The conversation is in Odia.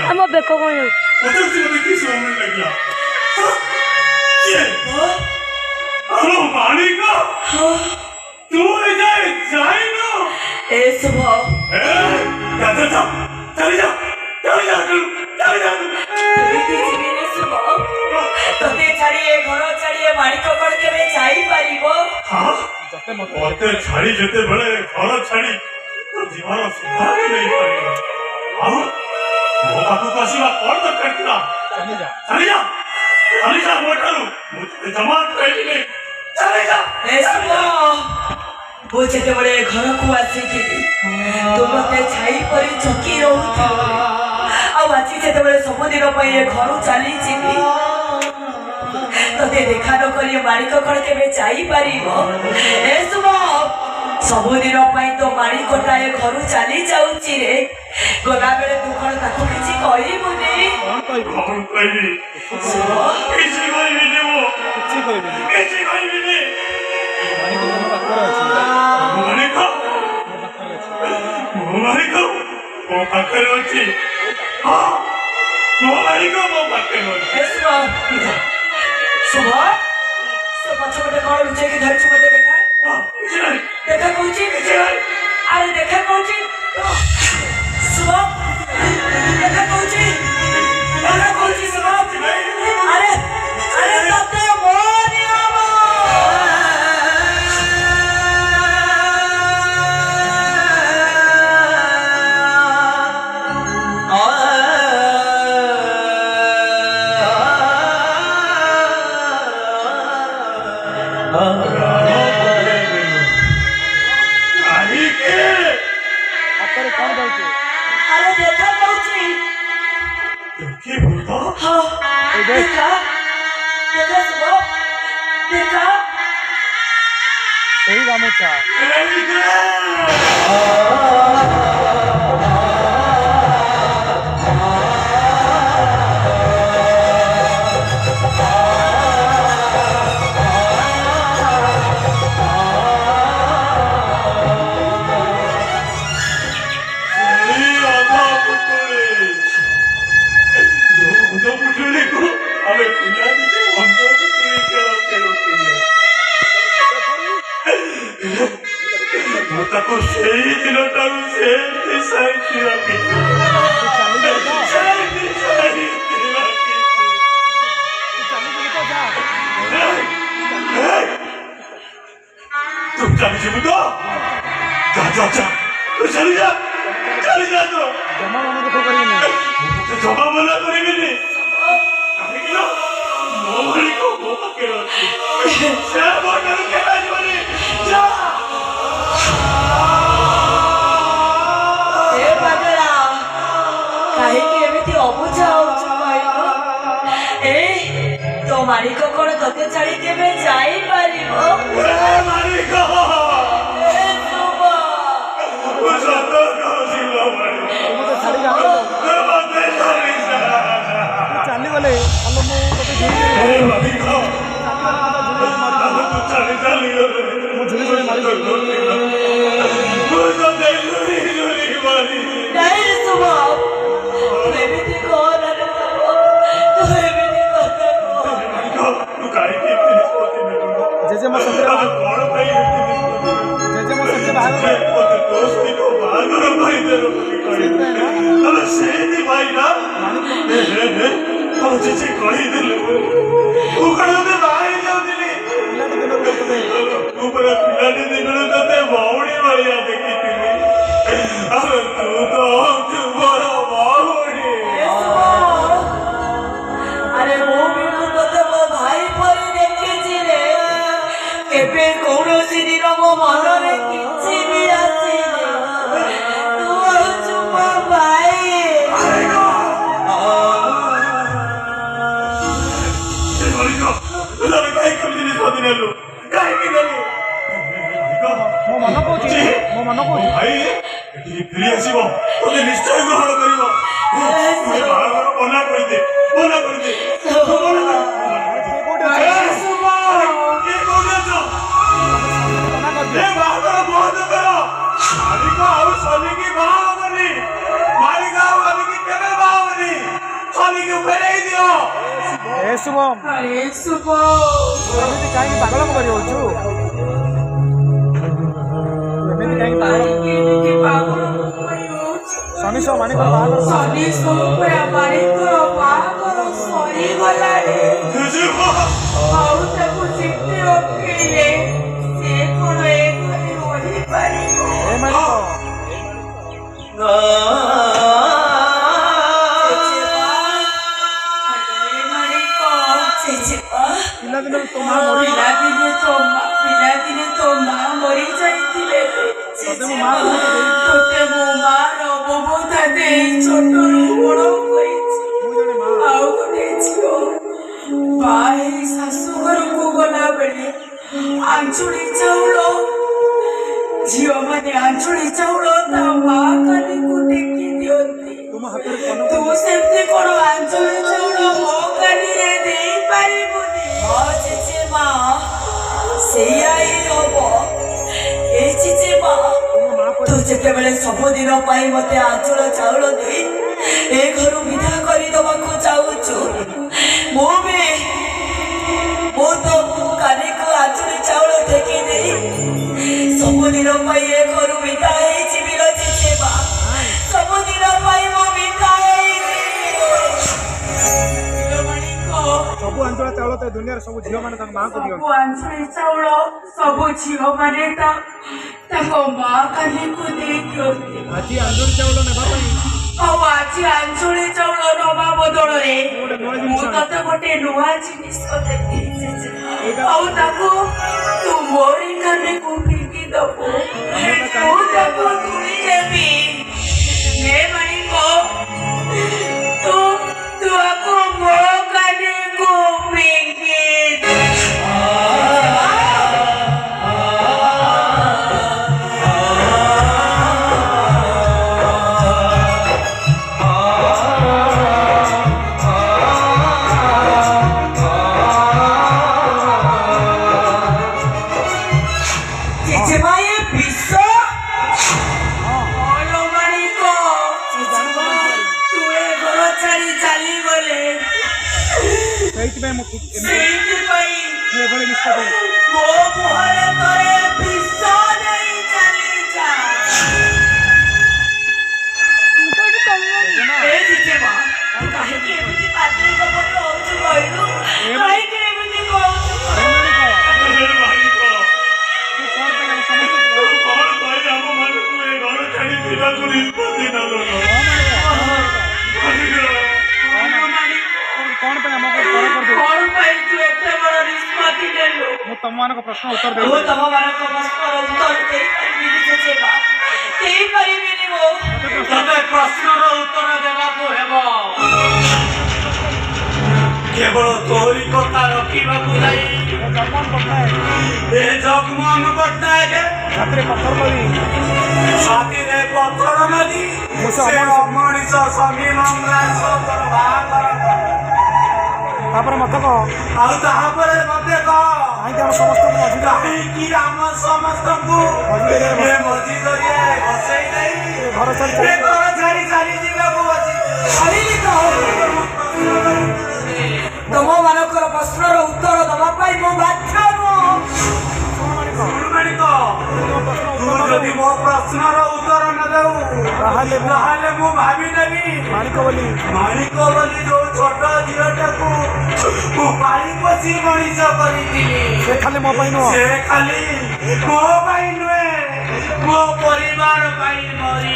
I'm a bit of one. Hello मालिका तू इधर जाए ना ए सुबह चल जा चल जा चल जा चल जा तुझे जीवने सुबह तोते छाड़िए घर छाड़िए मालिक कण केबे जाई परिबो हां ओते छाड़ी जते बळे घर छाड़ी तो जीवन सुधार नहीं पाएगा हां मो पाखु आसीबा कोन दरकार थिला चली जा मोठारू मुझे जमान कहिने चली जा ए सुबह वो जेते बड़े घर को आसीथिली तो मते छाई परी चकी रहउथि आ आछि जेते बड़े सबुदिन पई घर चली जिबी तते देखा न करिए मालिक कण केबे जाई परिबो ए सुबह सबुदिन पई तो मालिकटाए घर चली जाउछि रे गला बेले तू कण ताको किछि कहिबुनी कौन कहिबी किछि कहिबी वो किछि कहिबी मालिक वो पाखरे अछि हां मालिक वो पाखरे अछि ए सुबह से पछपटे कौन लुचे की धरती मते देखा देखा कौची अरे देखा कौची सुबह देखा कौची सुबह अरे अरे तते मोनी आवा अरे देखा कौची की बोलता हाँ देखा देखा सुबह देखा सही गामोचा ताको सही दिन टारू से सही रखी तुम चली जी बुद्धो जा तू चली जा तो जमा मना को करिए जमा मना करेंगे मोहरी को वो पकड़ो से बोलने के बाद बने जा ए पगला काहे कि एमिति अबुझा होछु कहलो ए तो मालिक कोन तते छाड़ी केबे जाई परिबो ए मालिक ए सुबह वो सतो सिलो मालिक तो छाड़ी जाओ मते छाड़ी चाली वाले अल्लो मो तते झुरी ए मालिक चाली तू चली मो झुरी मारी वो तो झुरी मारी नहीं सुबह तू एमिति कोन रे तू एमिति कोन तू काहे के निष्पत्ति में जे मो संतरे कौन भाई जे मो संतरे बाहर वो दोस्ती को बाहर भाई तेरे को अबे सेदी भाई ना अब जे कहि दिल वो कहे में बाहर जाऊ दिली ऊपर पिलाने दिनों तते बावड़ी वाली देखी थी अब तू तो बड़ा बावड़ी अरे वो बिनु तते मो भाई परी देखिछि रे केबे कोनोसी दिन मो मन रे किछि भी ମୋ ମନ କହୁଛି ମୋ ମନ କହୁଛି ଭାଇ ଏଠିକି ଫେରି ଆସିବ ତୋତେ ନିଶ୍ଚୟ ଗ୍ରହଣ କରିବ ତୁମେ ବାହାଘର ମନା କରିଦେ ମନା କରିଦେ କିଏ କୋଉଠି ଅଛି କିଏ କୋଉଠି ଅଛ ମନା କରିଦିଅ ଏ ବାହାଘର ବନ୍ଦ କର ମାଲିକ ଆଉ ସଲିକି ବାହା ହବନି ମାଲିକ ଆଉ ମାଲିକି କେବେ ବାହା ହବନି ସଲିକି ଫେରେଇ ଦିଅ ଏ ଶୁଭମ ଏମିତି କାହିଁକି ପାଗଳ କରି ହଉଛୁ ଏମିତି କାହିଁକି ପାଗଳ ଶନି ସହ ମାଣିକର ବାହାଘର ଏ ମାଣିକ ପିଲାଦିନରୁ ତୋ ମା ମରି ପିଲାଦିନେ ତୋ ମା ମରି ଯାଇଥିଲେ ତତେ ମୋ ମା ତୋତେ ମୋ ମାର ମମତା ଦେଇ ଛୋଟରୁ ବଡ଼ କରିଛି ମୁଁ ଜଣେ ମା ଆଉ ଗୋଟେ ଝିଅ ବାହା ହେଇ ଶାଶୁ ଘରକୁ ଗଲା ବେଳେ ଆଞ୍ଚୁଳି ଚାଉଳ ଝିଅମାନେ ଆଞ୍ଚୁଳି ଚାଉଳ ତା ମା କାନିକୁ ଟେକି ଦିଅନ୍ତି ତୁମ ହାତରେ କନ ତୁ ସେମିତି କଣ ଆଞ୍ଚୁଳି ଚାଉଳ ମୋ କାନିରେ ଦେଇପାରିବୁନି ମା ସେଇଆ ହିଁ ହବ ଏ ମା ତୁମ ମା ତୁ ଯେତେବେଳେ ସବୁଦିନ ପାଇଁ ମତେ ଆଞ୍ଚୁଳ ଚାଉଳ ଦେଇ ଏ ଘରୁ ବିଦା କରିଦବାକୁ ଚାହୁଁଛୁ ମୁଁ ତ କାନିକୁ ଆଞ୍ଚୁଳି ଚାଉଳ ଟେକି ଦେଇ ସବୁଦିନ ପାଇଁ ଏ ଘରୁ ବିଦା ହେଇଯିବି ମା ସବୁଦିନ ପାଇଁ ମୁଁ ବିଦା ସବୁ ଅଞ୍ଚଳ ଚାଉଳ ତ ଏ ଦୁନିଆରେ ସବୁ ଝିଅ ମାନେ ତାଙ୍କ ମାଆକୁ ଦିଅନ୍ତି ସବୁ ଆଞ୍ଚୁଳି ଚାଉଳ ସବୁ ଝିଅ ମାନେ ତାଙ୍କ ମା କାନିକୁ ଦେଇ ଦିଅନ୍ତି ଆଜି ଅଞ୍ଚଳ ଚାଉଳ ନେବା ପାଇଁ ଆଉ ଆଜି ଆଞ୍ଚୁଳି ଚାଉଳ ନବା ବଦଳରେ ଗୋଟେ ନୂଆ ମୁଁ ଜିନିଷ ତତେ ଗୋଟେ ନୂଆ ଜିନିଷ ଦେବି ଆଉ ତାକୁ ତୁ ମୋରି କାନିକୁ ଫିଙ୍ଗି ଦବୁ ମୁଁ ତାକୁ ତୁଳି ଦେବି ହେ ମାଣିକ ତୁ ଆକୁ ମୋ କାନିକୁ ଫିଙ୍ଗି ଦେ ସେଇଥିପାଇଁ ମୁଁ ଏମିତି ସେଇଥିପାଇଁ ମୁଁ ଏଭଳି ନିଷ୍ପତ୍ତି ମୋ ମୁହଁରେ ତୋରେ ବିଷ ଦେଇ ଚାଲିଯା ଏ ଜିଜେମା ତୁ କାହିଁକି ଏମିତି ପାଟିରେ କପଟ ହଉଛୁ କହିଲୁ କାହିଁକି ଏମିତି କହୁଛୁ ମାଲିକ ତୁ କଣ ପାଇଁ ଆମ ସମସ୍ତଙ୍କୁ କଣ ପାଇଁ ଆମ ମାନଙ୍କୁ ଏ ଘର ଛାଡି ଯିବାକୁ ନିଷ୍ପତ୍ତି ନେଲ କଣ ପାଇଁ ଆମକୁ କଣ କରିଦେବୁ କଣ ପାଇଁ ତୁ ଏତେ ବଡ଼ ନିଷ୍ପତ୍ତି ନେଲୁ ମୁଁ ତମମାନଙ୍କ ପ୍ରଶ୍ନ ଉତ୍ତର ମୁଁ ଦେବି ତମମାନଙ୍କ ପ୍ରଶ୍ନର ଉତ୍ତର ଦେଇପାରିବିନି ଜେଜେମା ଦେଇପାରିବିନି ମୁଁ ତମେ ପ୍ରଶ୍ନର ଉତ୍ତର ଦେବାକୁ ହେବ କେବଳ ତୋରି କଥା ରଖିବାକୁ ଯାଇ ଜଗମୋହନ ପଟ୍ଟନାୟକ ଏ ଜଗମୋହନ ପଟ୍ଟନାୟକ ରାତିରେ ପଥର କରି ଛାତିରେ ପଥର ନଦୀ ମୁଁ ସେ ସେ ଅମଣିଷ ସମୀରଙ୍ଗା ସତର ବାହାଘର ତାପରେ ମତେ କହ ଆଉ ତାପରେ ମତେ କହ କାହିଁକି ଆମ ସମସ୍ତଙ୍କୁ ମଝିରେ କାହିଁକି ଆମ ସମସ୍ତଙ୍କୁ ଏ ମଝି ଦରିଆରେ ବସେଇ ଦେଇ ଘର ଛାଡି ଏ ଘର ଛାଡି ଚାଲି ଯିବାକୁ କହିଲି ତ ତମମାନଙ୍କର ପ୍ରଶ୍ନର ଉତ୍ତର ଦବା ପାଇଁ ମୁଁ ବାଧ୍ୟ ନୁହଁ ମାଣିକ ତୁ ଯଦି ମୋ ପ୍ରଶ୍ନର ଉତ୍ତର ନ ଦେଉ ତାହେଲେ ମୁଁ ଭାବି ନେବି ମାଣିକ ବୋଲି ଯୋଉ ଛୋଟ ଝିଅଟାକୁ ମୁଁ ପାଳି ପୋଷି ମଣିଷ କରିଥିଲି ସେ ଖାଲି ମୋ ପାଇଁ ନୁହଁ ସେ ଖାଲି ମୋ ପାଇଁ ନୁହେଁ ମୋ ପରିବାର ପାଇଁ ମରି